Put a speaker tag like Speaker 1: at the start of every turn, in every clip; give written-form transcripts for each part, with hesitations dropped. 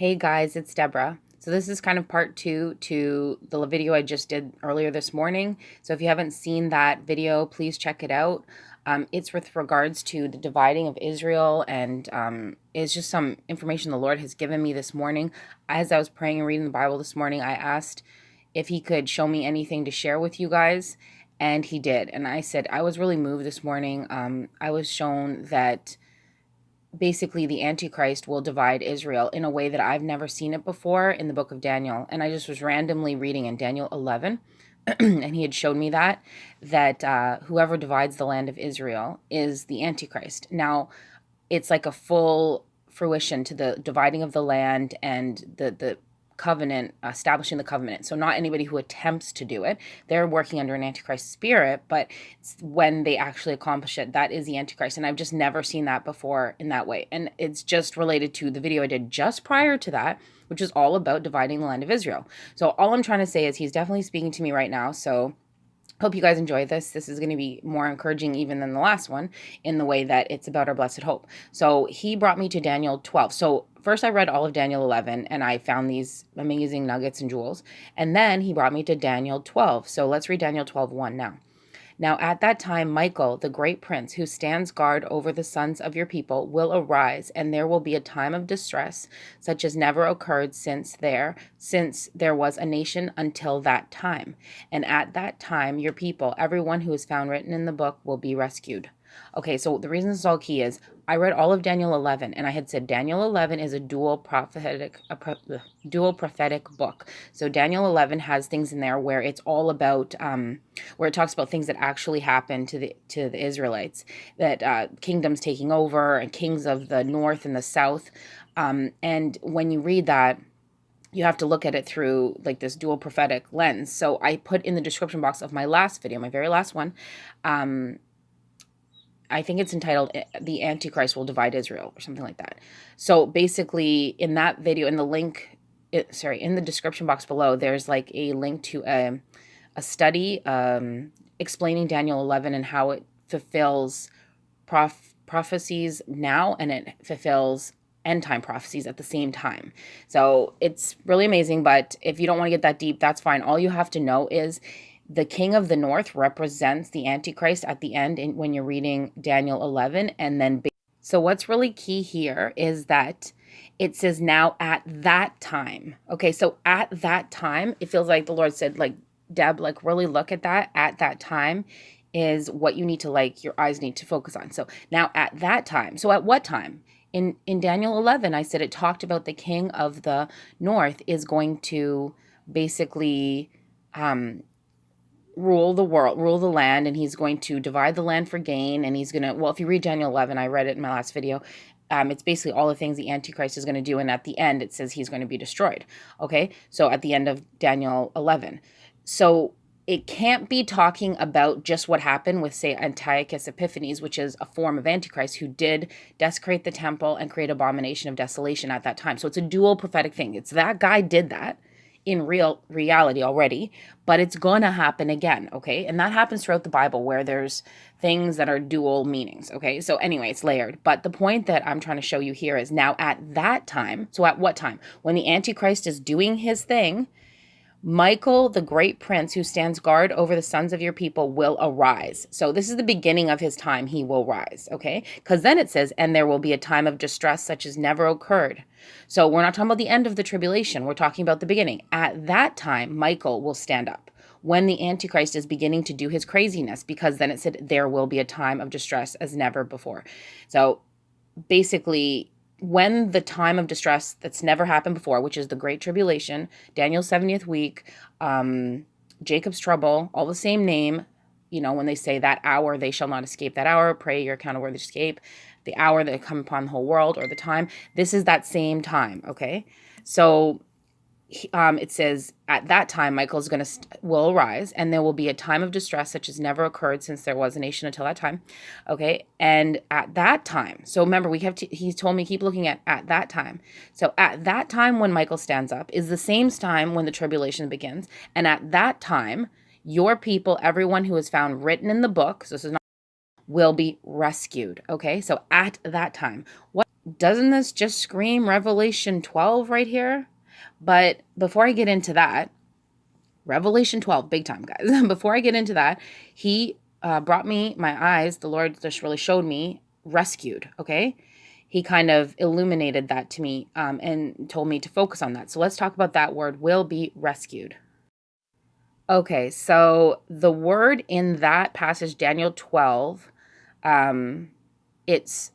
Speaker 1: Hey guys, it's Deborah. So this is kind of part two to the video I just did earlier this morning. So if you haven't seen that video, please check it out. It's with regards to the dividing of Israel, and it's just some information the Lord has given me this morning. As I was praying and reading the Bible this morning, I asked if he could show me anything to share with you guys, and he did. And I said, I was really moved this morning. I was shown that basically the Antichrist will divide Israel in a way that I've never seen it before in the book of Daniel. And I just was randomly reading in Daniel 11, and he had showed me that whoever divides the land of Israel is the Antichrist. Now, it's like a full fruition to the dividing of the land and the covenant, establishing the covenant. So not anybody who attempts to do it. They're working under an Antichrist spirit, but when they actually accomplish it, that is the Antichrist. And I've just never seen that before in that way. And it's just related to the video I did just prior to that, which is all about dividing the land of Israel. So all I'm trying to say is he's definitely speaking to me right now. So hope you guys enjoy this. This is going to be more encouraging even than the last one in the way that it's about our blessed hope. So he brought me to Daniel 12. So first I read all of Daniel 11 and I found these amazing nuggets and jewels. And then he brought me to Daniel 12. So let's read Daniel 12:1 now. Now at that time, Michael, the great prince, who stands guard over the sons of your people, will arise, and there will be a time of distress, such as never occurred since there was a nation until that time. And at that time, your people, everyone who is found written in the book, will be rescued. Okay, so the reason this is all key is I read all of Daniel 11, and I had said Daniel 11 is a dual prophetic book. So Daniel 11 has things in there where it's all about where it talks about things that actually happened to the Israelites, that kingdoms taking over and kings of the north and the south. And when you read that, you have to look at it through like this dual prophetic lens. So I put in the description box of my last video, my very last one, I think it's entitled "The Antichrist Will Divide Israel" or something like that. So basically in that video, in the link, in the description box below, there's like a link to a study explaining Daniel 11 and how it fulfills prophecies now, and it fulfills end time prophecies at the same time. So it's really amazing, but if you don't want to get that deep, that's fine. All you have to know is the king of the north represents the Antichrist at the end when you're reading Daniel 11. And then, so what's really key here is that it says now at that time. Okay, so at that time, it feels like the Lord said, like, Deb, like really look at that. At that time is what you need to, like, your eyes need to focus on. So now at that time. So at what time? In Daniel 11, I said it talked about the king of the north is going to basically rule the world, rule the land, and he's going to divide the land for gain. And he's going to, well, if you read Daniel 11, I read it in my last video, it's basically all the things the Antichrist is going to do. And at the end, it says he's going to be destroyed. Okay, so at the end of Daniel 11. So it can't be talking about just what happened with, say, Antiochus Epiphanes, which is a form of Antichrist who did desecrate the temple and create abomination of desolation at that time. So it's a dual prophetic thing. It's that guy did that in reality already, but it's gonna happen again, okay? And that happens throughout the Bible where there's things that are dual meanings, okay? So anyway, it's layered. But the point that I'm trying to show you here is now at that time, so at what time? When the Antichrist is doing his thing, Michael, the great prince who stands guard over the sons of your people, will arise. So this is the beginning of his time. He will rise, okay? Because then it says, and there will be a time of distress such as never occurred. So we're not talking about the end of the tribulation. We're talking about the beginning. At that time, Michael will stand up when the Antichrist is beginning to do his craziness, because then it said there will be a time of distress as never before. So basically, when the time of distress that's never happened before, which is the Great Tribulation, Daniel's 70th week, Jacob's trouble, all the same name, you know, when they say that hour, they shall not escape that hour, pray your account of worthy escape, the hour that come upon the whole world, or the time, this is that same time, okay? So it says at that time Michael's will arise, and there will be a time of distress such as never occurred since there was a nation until that time. Okay, and at that time, so remember he's told me keep looking at that time. So at that time when Michael stands up is the same time when the tribulation begins, and at that time your people, everyone who is found written in the book, so this is not, will be rescued. Okay, so at that time, doesn't this just scream Revelation 12 right here? But before I get into that, Revelation 12, big time, guys. Before I get into that, he brought me my eyes. The Lord just really showed me rescued, okay? He kind of illuminated that to me and told me to focus on that. So let's talk about that word, will be rescued. Okay, so the word in that passage, Daniel 12, it's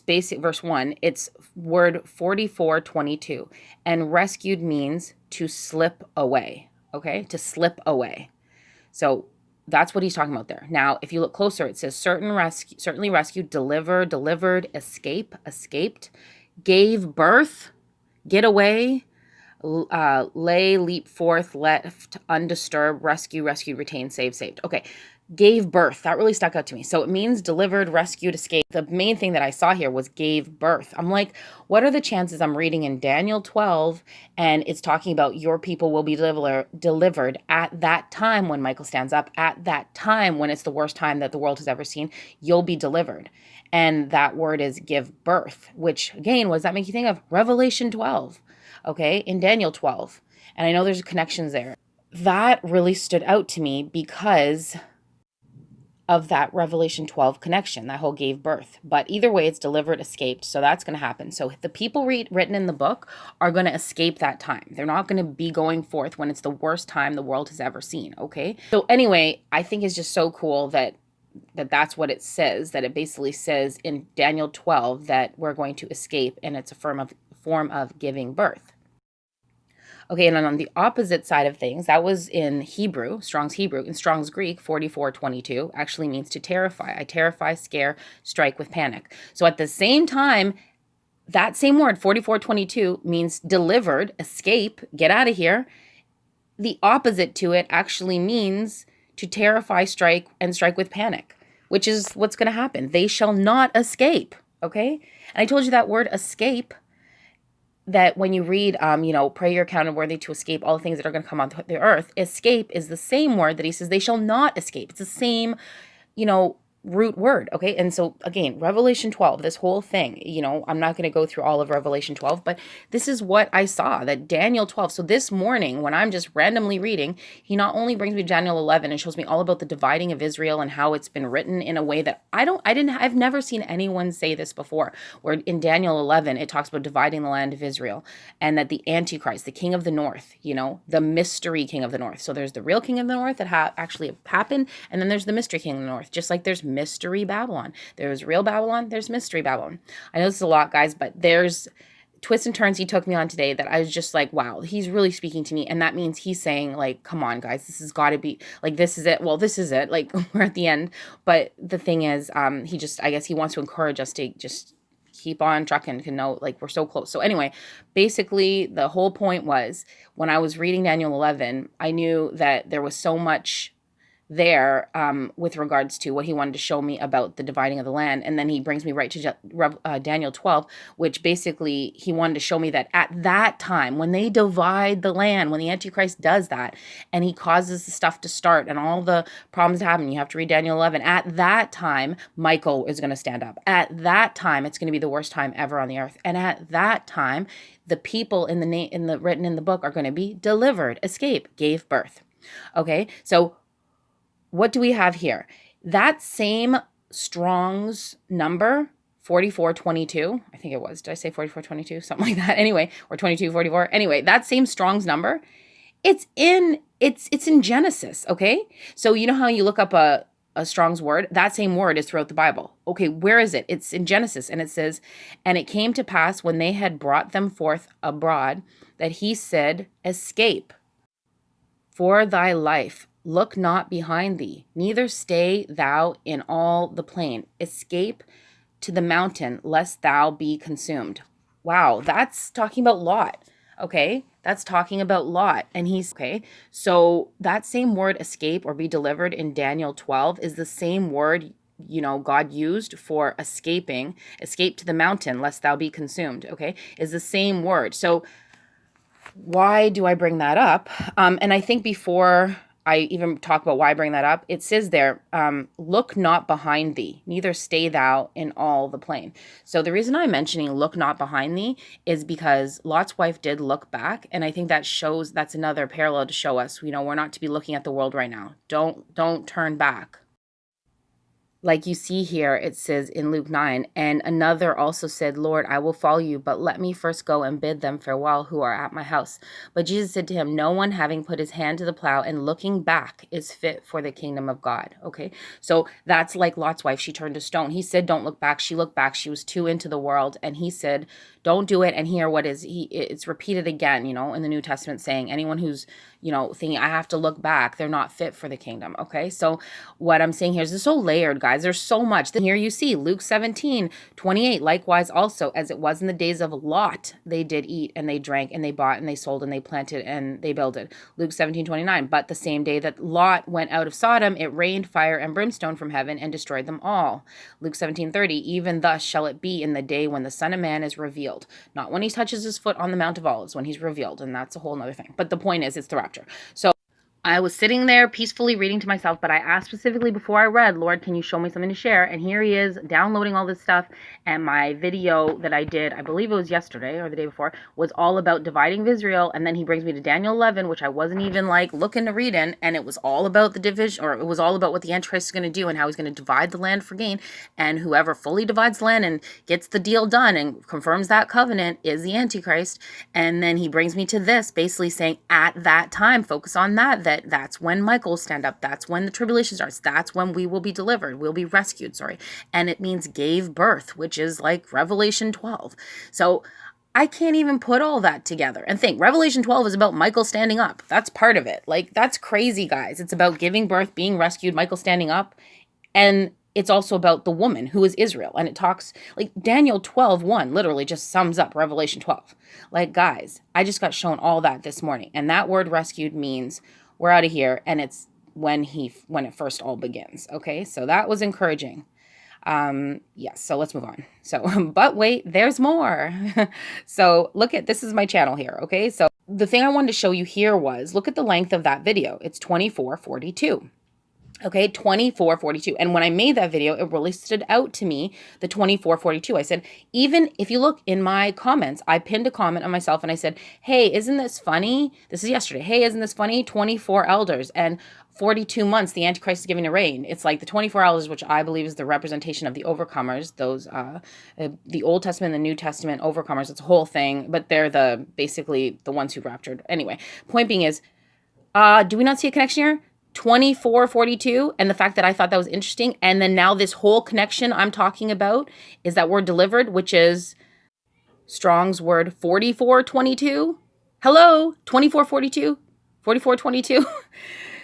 Speaker 1: basic, verse 1, it's word 4422, and rescued means to slip away, okay? To slip away. So that's what he's talking about there. Now, if you look closer, it says certainly rescued, delivered, escaped, gave birth, get away, lay, leap forth, left undisturbed, rescued, retained, saved. Okay, gave birth. That really stuck out to me. So it means delivered, rescued, escaped. The main thing that I saw here was gave birth. I'm like, what are the chances I'm reading in Daniel 12 and it's talking about your people will be delivered at that time when Michael stands up, at that time when it's the worst time that the world has ever seen, you'll be delivered. And that word is give birth, which again, what does that make you think of? Revelation 12. Okay, in Daniel 12. And I know there's connections there. That really stood out to me because of that Revelation 12 connection, that whole gave birth. But either way, it's delivered, escaped. So that's going to happen. So the people written in the book are going to escape that time. They're not going to be going forth when it's the worst time the world has ever seen. Okay. So anyway, I think it's just so cool that that's what it says, that it basically says in Daniel 12 that we're going to escape, and it's a form of giving birth. Okay, and then on the opposite side of things, that was in Hebrew, Strong's Hebrew. In Strong's Greek, 4422 actually means to terrify. I terrify, scare, strike with panic. So at the same time, that same word, 4422, means delivered, escape, get out of here. The opposite to it actually means to terrify, strike, and strike with panic, which is what's going to happen. They shall not escape, okay? And I told you that word escape, that when you read, pray you're counted worthy to escape all the things that are going to come on the earth, escape is the same word that he says they shall not escape. It's the same, root word. Okay. And so again, Revelation 12, this whole thing, I'm not going to go through all of Revelation 12, but this is what I saw, that Daniel 12. So this morning when I'm just randomly reading, he not only brings me Daniel 11 and shows me all about the dividing of Israel and how it's been written in a way that I've never seen anyone say this before, where in Daniel 11, it talks about dividing the land of Israel and that the Antichrist, the king of the north, the mystery king of the north. So there's the real king of the north that actually happened. And then there's the mystery king of the north, just like there's mystery Babylon. There's real Babylon, there's mystery Babylon. I know this is a lot, guys, but there's twists and turns he took me on today that I was just like, wow, he's really speaking to me. And that means he's saying, like, come on, guys, this has got to be, like, this is it. Well, this is it. Like, we're at the end. But the thing is, I guess he wants to encourage us to just keep on trucking, to know, like, we're so close. So anyway, basically the whole point was, when I was reading Daniel 11, I knew that there was so much there with regards to what he wanted to show me about the dividing of the land. And then he brings me right to Daniel 12, which basically he wanted to show me that at that time, when they divide the land, when the Antichrist does that, and he causes the stuff to start and all the problems to happen, you have to read Daniel 11. At that time, Michael is going to stand up. At that time, it's going to be the worst time ever on the earth. And at that time, the people written in the book are going to be delivered, escape, gave birth. Okay, so what do we have here? That same Strong's number, 4422, I think it was. Did I say 4422? Something like that. Anyway, or 2244. Anyway, that same Strong's number, it's in Genesis, okay? So you know how you look up a Strong's word? That same word is throughout the Bible. Okay, where is it? It's in Genesis, and it says, and it came to pass when they had brought them forth abroad that he said, escape for thy life. Look not behind thee, neither stay thou in all the plain. Escape to the mountain, lest thou be consumed. Wow, that's talking about Lot, okay? That's talking about Lot. And okay, so that same word, escape or be delivered, in Daniel 12 is the same word, God used for escape to the mountain, lest thou be consumed, okay? Is the same word. So why do I bring that up? And I think before I even talk about why I bring that up. It says there, look not behind thee, neither stay thou in all the plain. So the reason I'm mentioning look not behind thee is because Lot's wife did look back. And I think that shows, that's another parallel to show us, we're not to be looking at the world right now. Don't turn back. Like you see here, it says in Luke 9, and another also said, Lord, I will follow you, but let me first go and bid them farewell who are at my house. But Jesus said to him, no one having put his hand to the plow and looking back is fit for the kingdom of God. Okay, so that's like Lot's wife. She turned to stone. He said, don't look back. She looked back. She was too into the world. And he said, don't do it. And here it's repeated again, in the New Testament, saying anyone who's, thinking I have to look back, they're not fit for the kingdom. Okay, so what I'm saying here is this is so layered, guys. There's so much. Then here you see Luke 17:28. Likewise also, as it was in the days of Lot, they did eat and they drank and they bought and they sold and they planted and they builded. Luke 17:29. But the same day that Lot went out of Sodom, it rained fire and brimstone from heaven and destroyed them all. Luke 17:30. Even thus shall it be in the day when the Son of Man is revealed. Not when he touches his foot on the Mount of Olives, when he's revealed. And that's a whole nother thing. But the point is, it's the rapture. So I was sitting there peacefully reading to myself, but I asked specifically before I read, Lord, can you show me something to share? And here he is downloading all this stuff. And my video that I did, I believe it was yesterday or the day before, was all about dividing Israel. And then he brings me to Daniel 11, which I wasn't even looking to read in. And it was all about the division, or it was all about what the Antichrist is going to do and how he's going to divide the land for gain. And whoever fully divides the land and gets the deal done and confirms that covenant is the Antichrist. And then he brings me to this, basically saying at that time, focus on that's when Michael will stand up. That's when the tribulation starts. That's when we will be delivered. We'll be rescued, And it means gave birth, which is like Revelation 12. So I can't even put all that together and think Revelation 12 is about Michael standing up. That's part of it. That's crazy, guys. It's about giving birth, being rescued, Michael standing up. And it's also about the woman who is Israel. And it talks Daniel 12:1 literally just sums up Revelation 12. Guys, I just got shown all that this morning. And that word rescued means we're out of here. And it's when it first all begins. Okay. So that was encouraging. Yes. So let's move on. So, but wait, there's more. So this is my channel here. Okay. So the thing I wanted to show you here was, look at the length of that video. It's 24:42. Okay, 24:42. And when I made that video, it really stood out to me, the 24:42. I said, even if you look in my comments, I pinned a comment on myself and I said, hey, isn't this funny? This is yesterday. Hey, isn't this funny? 24 elders and 42 months, the Antichrist is giving a reign. It's like the 24 elders, which I believe is the representation of the overcomers, those, the Old Testament and the New Testament overcomers. It's a whole thing, but they're basically the ones who raptured. Anyway, point being is, do we not see a connection here? 24:42, and the fact that I thought that was interesting, and then now this whole connection I'm talking about is that word delivered, which is Strong's word 44:22. Hello, 24:42, 44:22.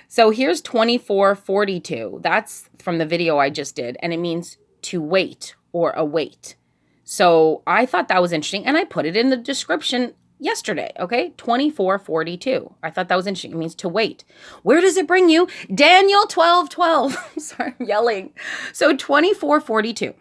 Speaker 1: So here's 24:42. That's from the video I just did, and it means to wait or await. So I thought that was interesting, and I put it in the description yesterday, okay? 24:42. I thought that was interesting. It means to wait. Where does it bring you? Daniel 12:12. Sorry, I'm yelling. So 24:42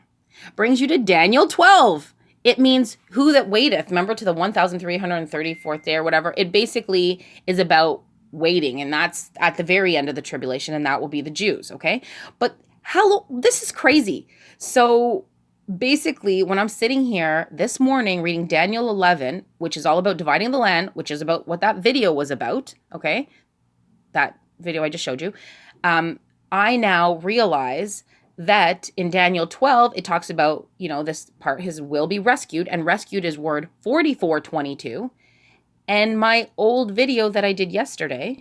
Speaker 1: brings you to Daniel 12. It means who that waiteth. Remember, to the 1,334th day or whatever. It basically is about waiting, and that's at the very end of the tribulation, and that will be the Jews, okay? But this is crazy. So basically, when I'm sitting here this morning reading Daniel 11, which is all about dividing the land, which is about what that video was about, okay? That video I just showed you. I now realize that in Daniel 12, it talks about, this part, his will be rescued, and rescued is word 44:22. And my old video that I did yesterday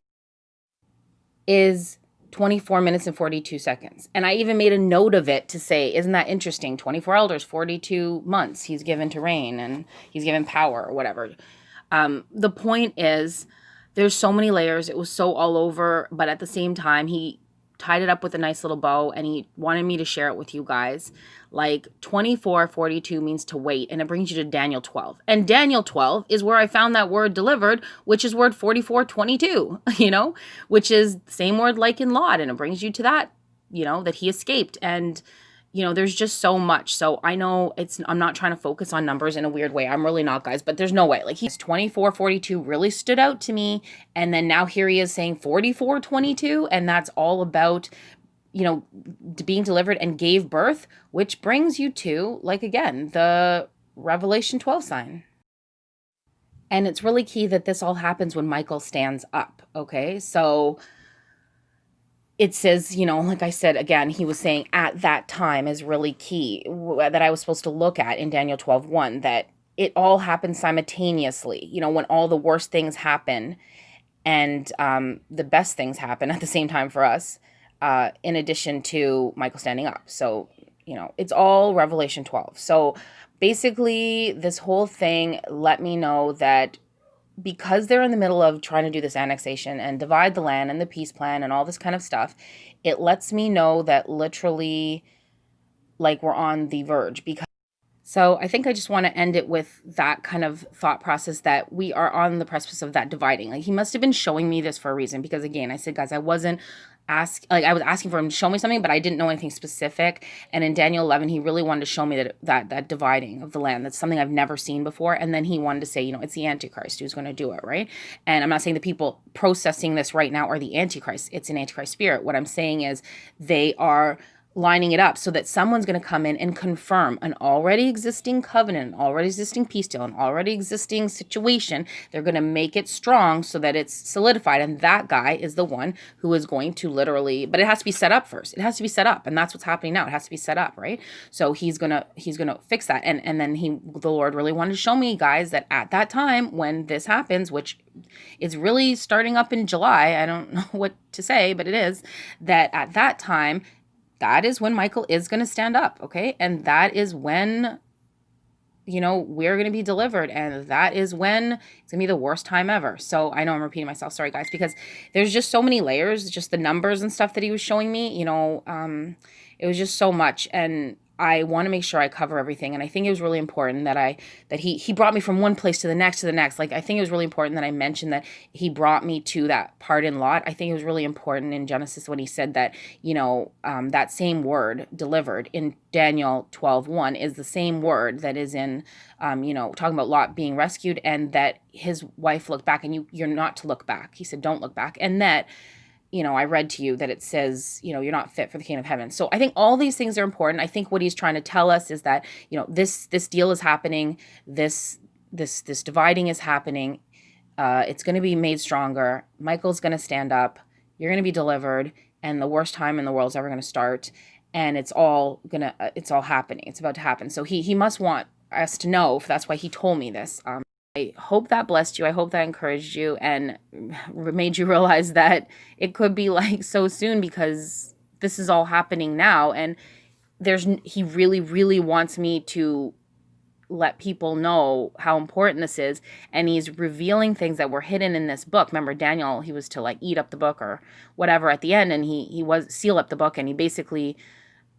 Speaker 1: is 24 minutes and 42 seconds. And I even made a note of it to say, isn't that interesting? 24 elders, 42 months he's given to reign, and he's given power or whatever. The point is, there's so many layers. It was so all over, but at the same time, he tied it up with a nice little bow, and he wanted me to share it with you guys. 24:42 means to wait, and it brings you to Daniel 12. And Daniel 12 is where I found that word delivered, which is word 44:22, which is the same word like in Lot, and it brings you to that, that he escaped. And, there's just so much. So I know I'm not trying to focus on numbers in a weird way. I'm really not, guys, but there's no way. Like, he's 24:42 really stood out to me. And then now here he is saying 44:22. And that's all about, being delivered and gave birth, which brings you to, like, again, the Revelation 12 sign. And it's really key that this all happens when Michael stands up. Okay. So it says, like I said, again, he was saying at that time is really key that I was supposed to look at in Daniel 12:1, that it all happens simultaneously, when all the worst things happen and the best things happen at the same time for us, in addition to Michael standing up. So, it's all Revelation 12. So basically, this whole thing let me know that because they're in the middle of trying to do this annexation and divide the land and the peace plan and all this kind of stuff, it lets me know that literally, like, we're on the verge. So I think I just want to end it with that kind of thought process, that we are on the precipice of that dividing. Like, he must have been showing me this for a reason, because again, I said, guys, I was asking for him to show me something, but I didn't know anything specific. And in Daniel 11, he really wanted to show me that dividing of the land. That's something I've never seen before. And then he wanted to say, it's the Antichrist who's going to do it, right? And I'm not saying the people processing this right now are the Antichrist. It's an Antichrist spirit. What I'm saying is they are lining it up so that someone's going to come in and confirm an already existing covenant, an already existing peace deal, an already existing situation. They're going to make it strong so that it's solidified. And that guy is the one who is going to literally, but it has to be set up first. It has to be set up. And that's what's happening now. It has to be set up, right? So he's going to fix that. And then the Lord really wanted to show me, guys, that at that time when this happens, which is really starting up in July, I don't know what to say, but it is, that at that time, that is when Michael is going to stand up, okay? And that is when, we're going to be delivered. And that is when it's going to be the worst time ever. So I know I'm repeating myself. Sorry, guys, because there's just so many layers, just the numbers and stuff that he was showing me, it was just so much. And I want to make sure I cover everything. And I think it was really important that he brought me from one place to the next. Like, I think it was really important that I mentioned that he brought me to that part in Lot. I think it was really important in Genesis when he said that, that same word delivered in Daniel 12:1 is the same word that is in, talking about Lot being rescued, and that his wife looked back, and you're not to look back. He said, don't look back. And that, I read to you that it says, you're not fit for the kingdom of heaven. So I think all these things are important. I think what he's trying to tell us is that, this deal is happening. This dividing is happening. It's going to be made stronger. Michael's going to stand up. You're going to be delivered. And the worst time in the world is ever going to start. And it's all happening. It's about to happen. So he must want us to know. That's why he told me this. I hope that blessed you. I hope that encouraged you and made you realize that it could be like so soon, because this is all happening now. And he really, really wants me to let people know how important this is. And he's revealing things that were hidden in this book. Remember, Daniel, he was to like eat up the book or whatever at the end. And he was seal up the book, and he basically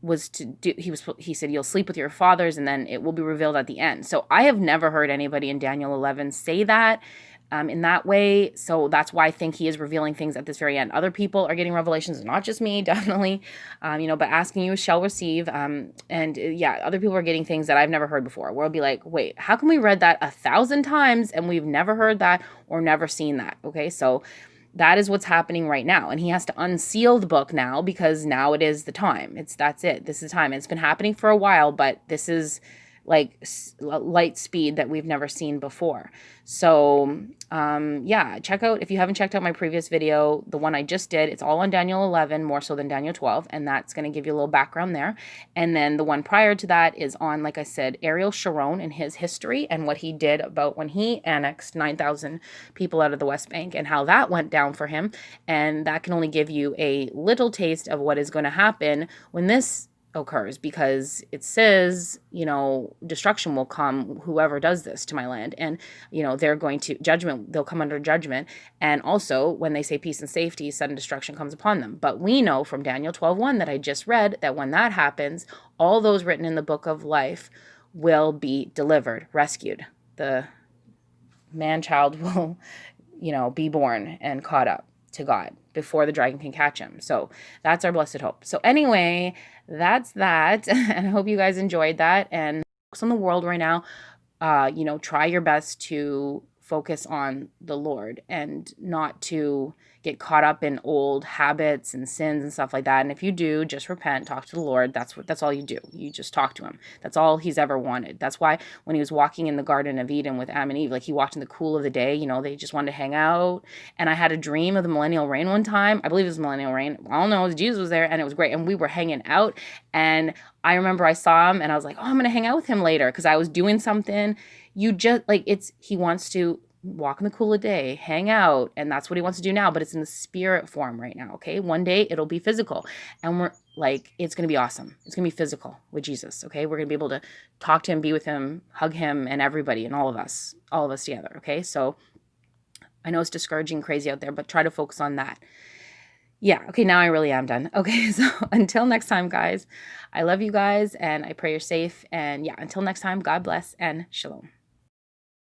Speaker 1: was to do, he said, you'll sleep with your fathers and then it will be revealed at the end. So I have never heard anybody in Daniel 11 say that in that way. So that's why I think he is revealing things at this very end. Other people are getting revelations, not just me, definitely, but asking you shall receive. Other people are getting things that I've never heard before, where I'll be like, wait, how come we read that 1,000 times and we've never heard that or never seen that? Okay. So that is what's happening right now. And he has to unseal the book now, because now it is the time. That's it. This is the time. It's been happening for a while, but this is like light speed that we've never seen before. So, check out, if you haven't checked out my previous video, the one I just did, it's all on Daniel 11, more so than Daniel 12. And that's going to give you a little background there. And then the one prior to that is on, like I said, Ariel Sharon and his history and what he did about when he annexed 9,000 people out of the West Bank and how that went down for him. And that can only give you a little taste of what is going to happen when this occurs, because it says, destruction will come whoever does this to my land, and they're going to they'll come under judgment. And also when they say peace and safety, sudden destruction comes upon them. But we know from Daniel 12:1 that I just read that when that happens, all those written in the book of life will be delivered, rescued. The man-child will be born and caught up. to God before the dragon can catch him. So that's our blessed hope. So anyway, that's that. And I hope you guys enjoyed that. And focus on the world right now. Try your best to focus on the Lord and not to get caught up in old habits and sins and stuff like that. And if you do, just repent, talk to the Lord. That's all you do. You just talk to him. That's all he's ever wanted. That's why when he was walking in the Garden of Eden with Adam and Eve, like he walked in the cool of the day, they just wanted to hang out. And I had a dream of the millennial reign one time. I believe it was millennial reign. I don't know. Jesus was there and it was great. And we were hanging out, and I remember I saw him and I was like, oh, I'm going to hang out with him later because I was doing something. He wants to walk in the cool of day, hang out, and that's what he wants to do now, but it's in the spirit form right now, okay? One day it'll be physical, and it's going to be awesome. It's going to be physical with Jesus, okay? We're going to be able to talk to him, be with him, hug him, and everybody, and all of us together, okay? So I know it's discouraging, crazy out there, but try to focus on that. Yeah, okay, now I really am done. Okay, so until next time, guys, I love you guys, and I pray you're safe, and yeah, until next time, God bless, and shalom.